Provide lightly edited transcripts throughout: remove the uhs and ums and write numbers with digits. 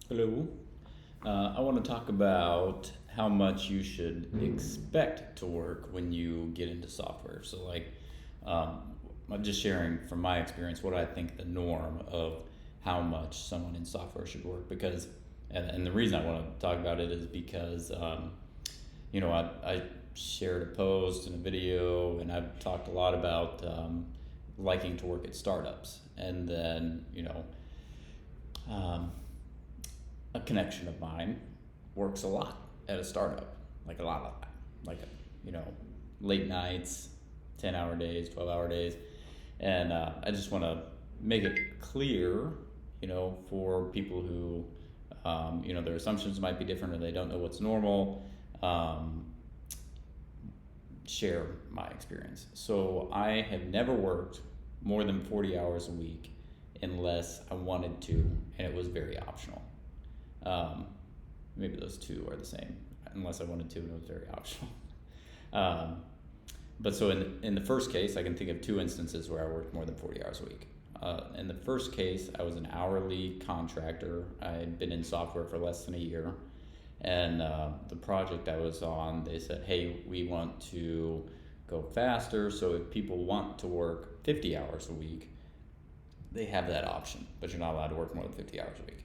Hello. I want to talk about how much you should expect to work when you get into software. Um, I'm just sharing from my experience what I think the norm of how much someone in software should work. And the reason I want to talk about it is because, I shared a post and a video, and I've talked a lot about liking to work at startups. And then, um, a connection of mine works a lot at a startup, like a lot, like, you know, late nights, 10-hour days, 12-hour days. And I just want to make it clear, for people who, their assumptions might be different or they don't know what's normal, um, share my experience. So I have never worked more than 40 hours a week unless I wanted to, and it was very optional. Um, Maybe those two are the same, unless I wanted to, and it was very optional. Um, but so in the first case, I can think of two instances where I worked more than 40 hours a week. In the first case, I was an hourly contractor. I had been in software for less than a year. And the project I was on, they said, hey, we want to go faster. So if people want to work 50 hours a week, they have that option, but you're not allowed to work more than 50 hours a week.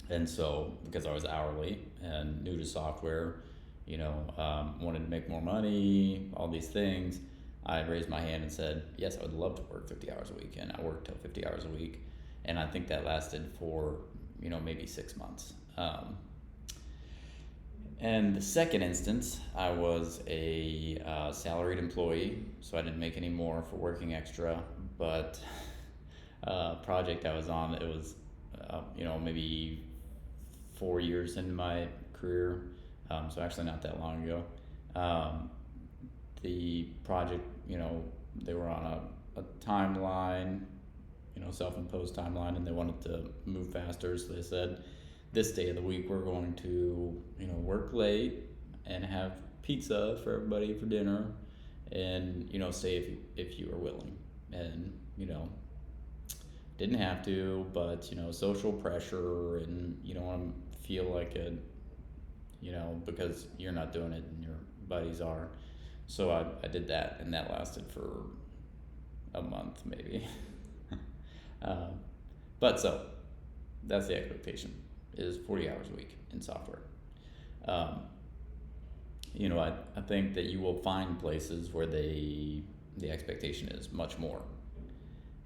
And so, because I was hourly and new to software, wanted to make more money, all these things, I raised my hand and said, yes, I would love to work 50 hours a week. And I worked till 50 hours a week. And I think that lasted for, maybe 6 months. And the second instance, I was a salaried employee, so I didn't make any more for working extra. But project I was on, it was, maybe 4 years into my career, so actually not that long ago. The project, they were on a timeline, self-imposed timeline, and they wanted to move faster, so they said, this day of the week we're going to, work late and have pizza for everybody for dinner, and, stay if you were willing. And, didn't have to, but social pressure, and you don't want to feel like it, because you're not doing it and your buddies are. So I did that, and that lasted for a month maybe. But so that's the expectation, is 40 hours a week in software. I think that you will find places where the expectation is much more.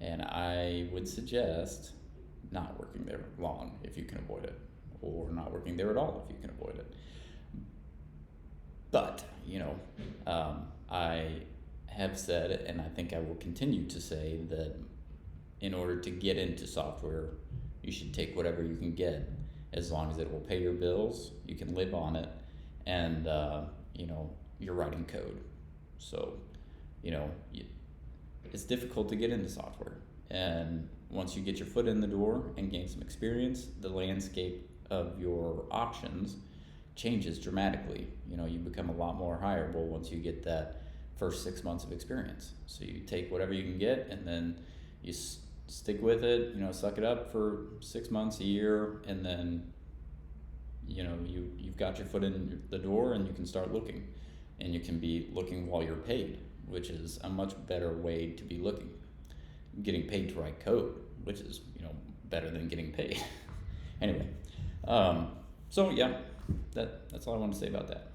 And I would suggest not working there long if you can avoid it, or not working there at all if you can avoid it. But, I have said, and I think I will continue to say, that in order to get into software, you should take whatever you can get, as long as it will pay your bills, you can live on it, and, you're writing code. So, it's difficult to get into software. And once you get your foot in the door and gain some experience, the landscape of your options changes dramatically. You become a lot more hireable once you get that first 6 months of experience. So you take whatever you can get, and then you stick with it, suck it up for 6 months, a year, and then, you've got your foot in the door, and you can start looking. And you can be looking while you're paid, which is a much better way to be looking. Getting paid to write code, which is, better than getting paid. Anyway, so yeah, that's all I want to say about that.